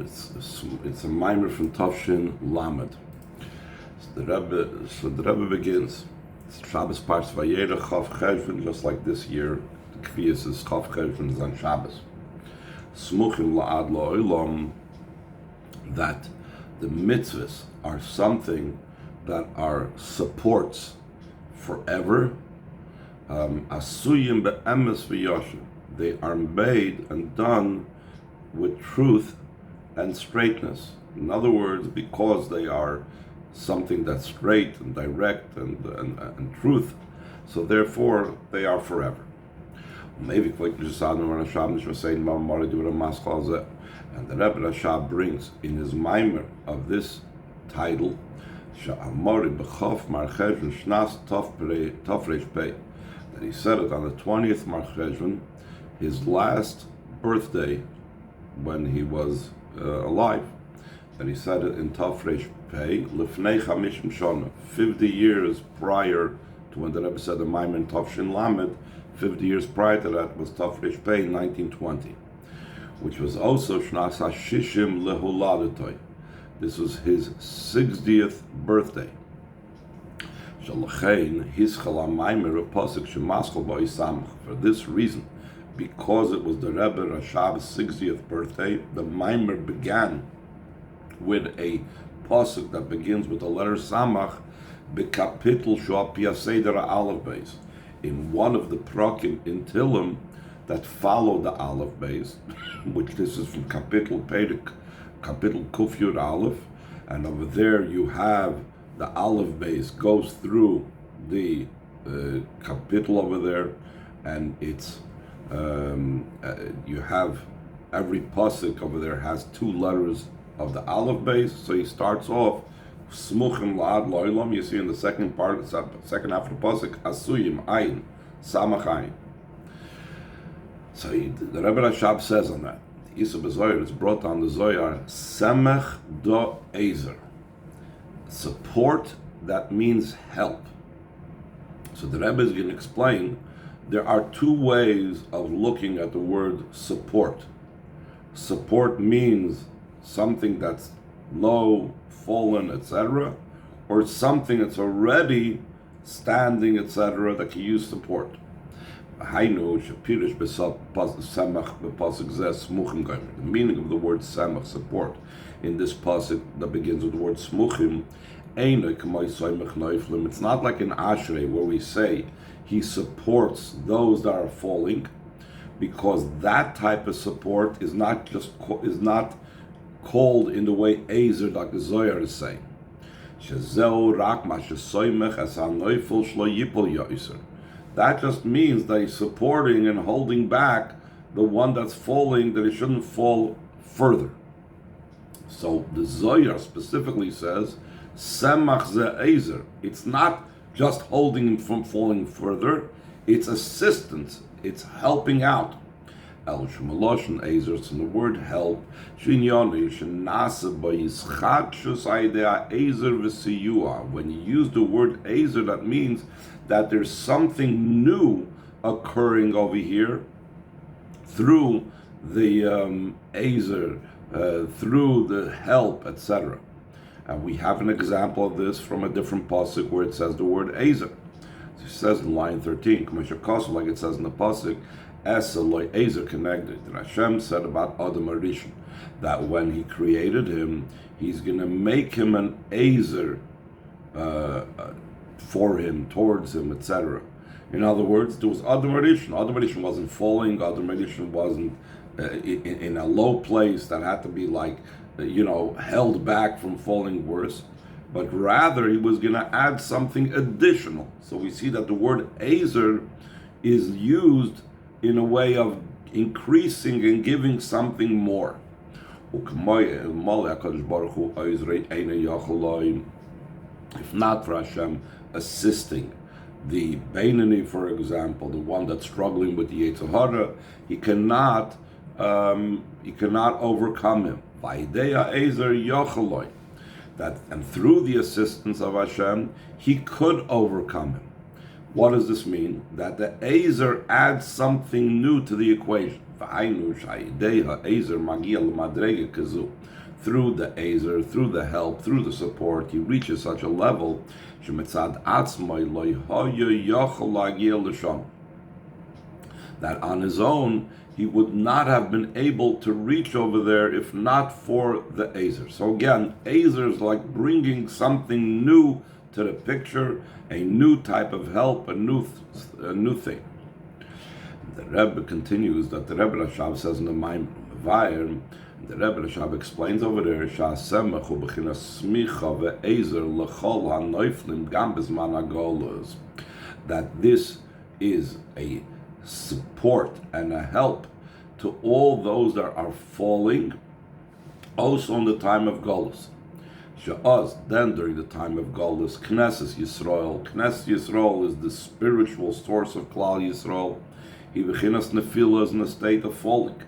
it's a Maamar from Tafshin Lamed. So the Rebbe begins. It's Shabbos Parts Vayera Chav Cheshvan, just like this year. The Kviyas is Chav Cheshvan is on Shabbos. Smuchim la'ad la'olam, that the mitzvahs are something that are supports forever. Asuyim be'emes v'yosher, they are made and done with truth and straightness. In other words, because they are something that's straight and direct and truth, so therefore they are forever. Maybe and the Rebbe Rashab brings in his Maamar of this title that he said it on the 20th Mar Cheshvan, his last birthday when he was alive, and he said it in Tafresh Pei, Lifnei Chamishim Shana, 50 years prior to when the Rebbe said the Maamar in Tafshin Lamed. 50 years prior to that was Tafresh Pei in 1920, which was also Shnas HaShishim Lehuladetoi. This was his 60th birthday. Shalachein Hischala Maamar Pasuk Shemaschal Ba'Isamach. For this reason, because it was the Rebbe Rashab's 60th birthday, the Maamar began with a pasuk that begins with the letter Samach, bekapitel sho'apia seder Aleph Beis, in one of the prakim in Tillim that follow the Aleph Beis, which this is from Kapitel Perek, Kapitel Kuf Yud Aleph, and over there you have the Aleph Beis goes through the Kapitel over there, and it's you have every pasuk over there has two letters of the Aleph Beis. So he starts off Smuchim la'ad la'olam. You see in the second part, second half of the pasuk, Asuyim ayin samach ayin. So the Rebbe Rashab says on that, the Isa b'Zoyar, it's brought on the Zoyar, Semech do Ezer, support, that means help. So the Rebbe is going to explain there are two ways of looking at the word support. Support means something that's low, fallen, etc., or something that's already standing, etc., that can use support. The meaning of the word semach, support, in this pasuk that begins with the word smuchim, it's not like in Ashrei where we say he supports those that are falling, because that type of support is not called in the way Ezer, like the Zohar is saying. That just means that he's supporting and holding back the one that's falling, that he shouldn't fall further. So the Zohar specifically says, Semach ze Ezer. It's not just holding him from falling further, it's assistance, it's helping out. El Shemaloshin Ezer, it's in the word help. When you use the word Ezer, that means that there's something new occurring over here through the Ezer, through the help, etc. And we have an example of this from a different pasuk where it says the word Ezer. It says in line 13, like it says in the pasuk, Eser Ezer connected. And Hashem said about Adam Arishon that when He created him, He's going to make him an Ezer for him, towards him, etc. In other words, there was Adam Arishon. Adam Arishon wasn't falling. Adam Arishon wasn't in a low place that had to be like, held back from falling worse, but rather he was going to add something additional. So we see that the word Ezer is used in a way of increasing and giving something more. If not for Hashem assisting the Beinani, for example, the one that's struggling with the Yetzer Hara, he cannot overcome him. That, and through the assistance of Hashem, he could overcome him. What does this mean? That the Ezer adds something new to the equation. Through the Ezer, through the help, through the support, he reaches such a level that on his own he would not have been able to reach over there if not for the Ezer. So again, Ezer is like bringing something new to the picture, a new type of help, a new thing. The Rebbe continues that the Rebbe Rashab says in the Maamar, the Rebbe Rashab explains over there that this is a support and a help to all those that are falling, also in the time of Golus. Then during the time of Golus, Knesset Yisrael is the spiritual source of Klal Yisrael. He bechinas nefila is in a state of falling.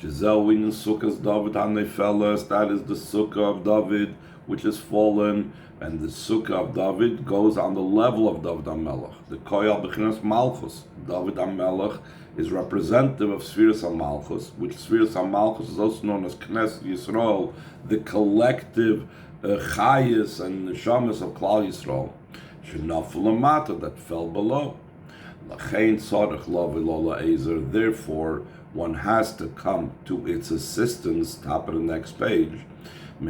Shezel in Sukkah's David HaNefeles, that is the Sukkah of David, which is fallen, and the Sukkah of David goes on the level of David HaMelech. The Koyal bechinas Malchus. David HaMelech is representative of Sfiras HaMalchus, which Sfiras HaMalchus is also known as Knesset Yisrael, the collective Chayis and Neshamas of Klal Yisrael. Shenafel Lamata, that fell below. Therefore, one has to come to its assistance, top of the next page, from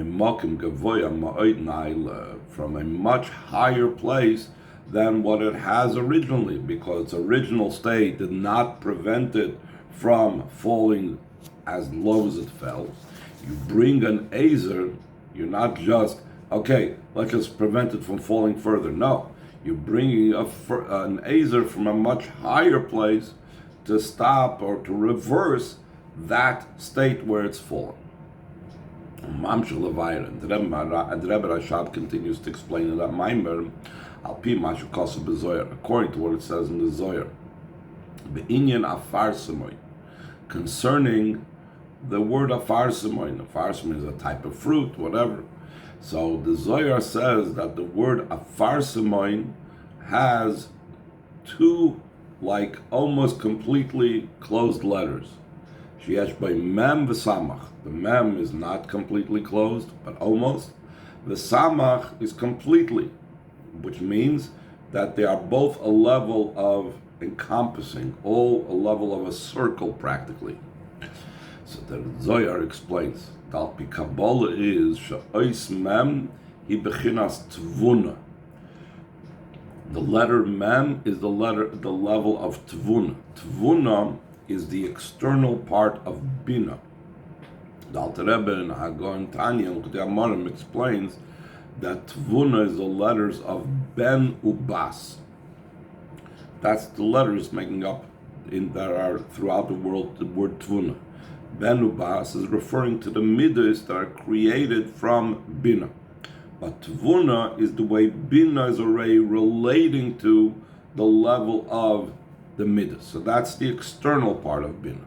a much higher place than what it has originally, because its original state did not prevent it from falling as low as it fell. You bring an Ezer, you're not just, okay, let's just prevent it from falling further. No. You're bringing an Ezer from a much higher place to stop or to reverse that state where it's fallen. And the Rebbe Rashab continues to explain in that Maamar, according to what it says in the Zohar, concerning the word afarsamoin. Afarsamoin is a type of fruit, whatever. So the Zohar says that the word afarsamoin has two, like almost completely closed letters. Sheyesh by mem v'samach. The mem is not completely closed, but almost. The samach is completely, which means that they are both a level of encompassing, all a level of a circle practically. So the Zohar explains, Talpi Kabbalah is she'ois mem hi bechinas tvuna. The letter mem is the level of tvuna. Tvuna is the external part of bina. The Alter Rebbe in Hagon Tanya and Maamar explains that tvuna is the letters of ben ubas. That's the letters making up that are throughout the world the word tvuna. Ben ubas is referring to the midas that are created from bina. But tvuna is the way bina is already relating to the level of the midas. So that's the external part of bina.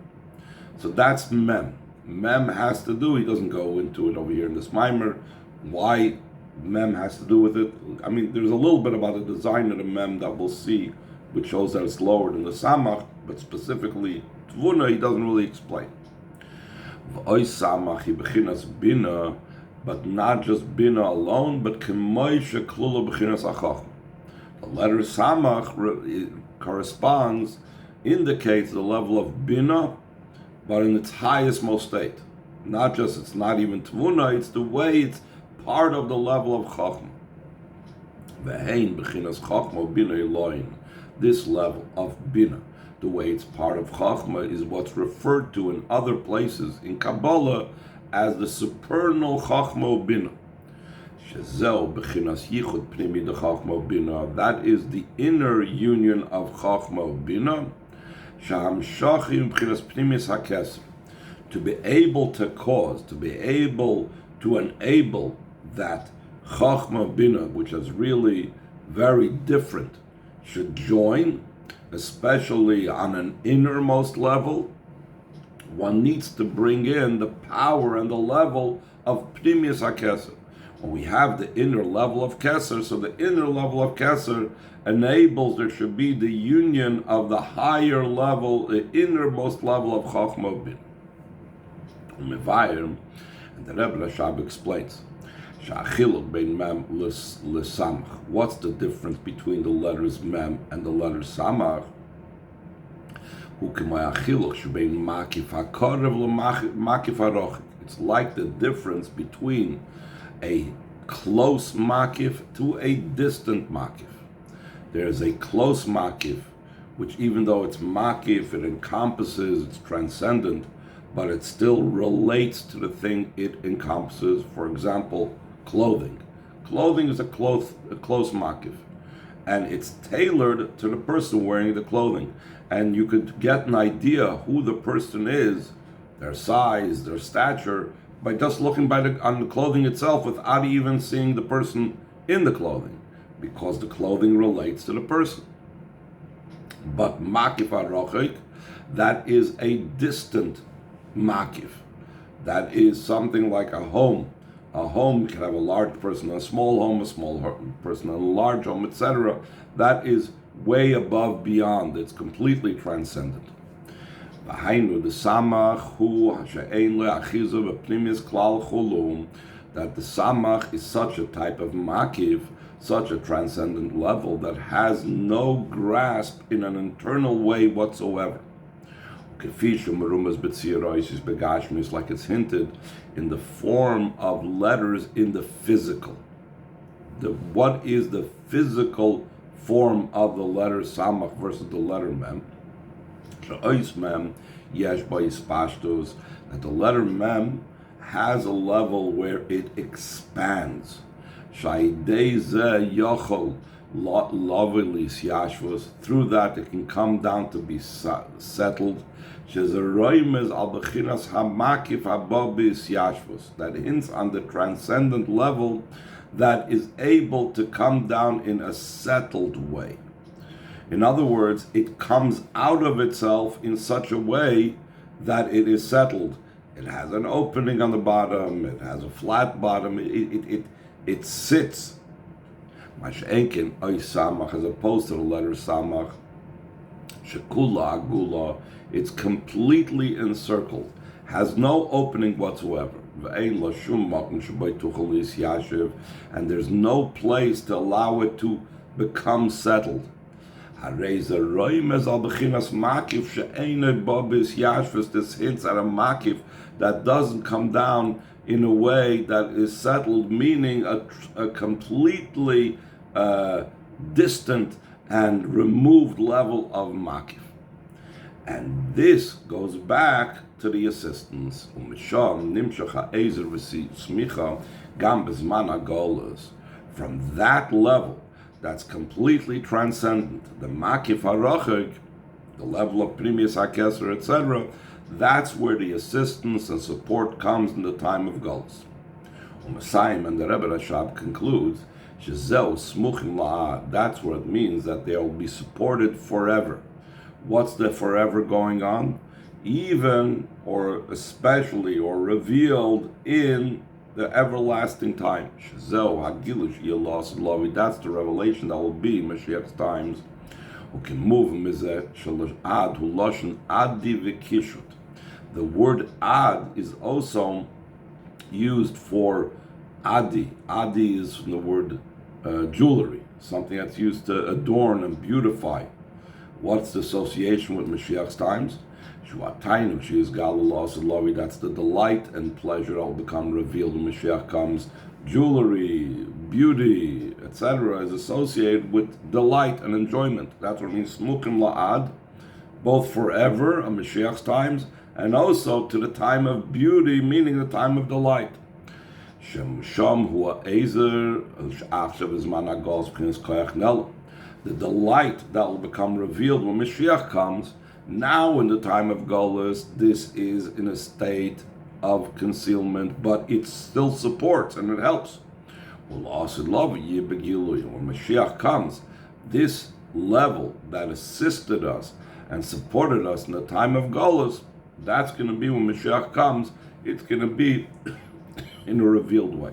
So that's mem. Mem has to do, he doesn't go into it over here in this Maamar, why mem has to do with it. I mean, there's a little bit about the design of the mem that we'll see, which shows that it's lower than the samach, but specifically tvuna he doesn't really explain. V'ois samach hi bechinas bina, but not just bina alone, but k'moi sheklula bechinas achachma. The letter samach corresponds, indicates the level of bina, but in its highest most state. Not just, it's not even tvuna, it's the way it's part of the level of chachma. V'hein bechinas chachma bina eloin. This level of bina, the way it's part of chachma, is what's referred to in other places in Kabbalah as the supernal chachma bina. Shezeu bechinas yichud pnimi de chachma bina. That is the inner union of chachma bina. Shaham shachim bechinas pnimis hakesem. To be able to cause, to be able to enable that chachma bina, which is really very different, should join, especially on an innermost level. One needs to bring in the power and the level of Pnimius HaKesed. And we have the inner level of Keser, so the inner level of Keser enables there should be the union of the higher level, the innermost level of Chochmah Bin. And the Rebbe Rashab explains, what's the difference between the letters Mem and the letter Samach? It's like the difference between a close makif to a distant makif. There's a close makif, which even though it's makif, it encompasses, it's transcendent, but it still relates to the thing it encompasses. For example, clothing. Clothing is a close makif, and it's tailored to the person wearing the clothing. And you could get an idea who the person is, their size, their stature, by just looking on the clothing itself without even seeing the person in the clothing, because the clothing relates to the person. But makif arochik, that is a distant makif. That is something like a home. A home can have a large person, a small person, a large home, etc. That is way above, beyond. It's completely transcendent. That the samach is such a type of makif, such a transcendent level that has no grasp in an internal way whatsoever. Like it's hinted in the form of letters in the physical. What is the physical form of the letter samach versus the letter mem? That the letter mem has a level where it expands. Through that it can come down to be settled. That hints on the transcendent level that is able to come down in a settled way. In other words, it comes out of itself in such a way that it is settled. It has an opening on the bottom, it has a flat bottom, it sits. Mash'enkin oy samach, as opposed to the letter samach, shekula agula, it's completely encircled, has no opening whatsoever. And there's no place to allow it to become settled. This hints at a makif that doesn't come down in a way that is settled, meaning a completely distant and removed level of makif. And this goes back to the assistance. From that level, that's completely transcendent, the makif harachik, the level of primis hakeser, etc., that's where the assistance and support comes in the time of Golus. And the Rebbe Rashab concludes, smuchim la'ad, that's what it means, that they will be supported forever. What's the forever going on? Even, or especially, or revealed in the everlasting time. That's the revelation that will be in Mashiach's times. The word ad is also used for adi. Adi is from the word jewelry, something that's used to adorn and beautify. What's the association with Mashiach's times? That's the delight and pleasure that will become revealed when Mashiach comes. Jewelry, beauty, etc. is associated with delight and enjoyment. That's what it means, smuchim la'ad, both forever, in Mashiach's times, and also to the time of beauty, meaning the time of delight. The delight that will become revealed when Mashiach comes. Now in the time of Golus, this is in a state of concealment, but it still supports and it helps. When Mashiach comes, this level that assisted us and supported us in the time of Golus, that's going to be when Mashiach comes, it's going to be in a revealed way.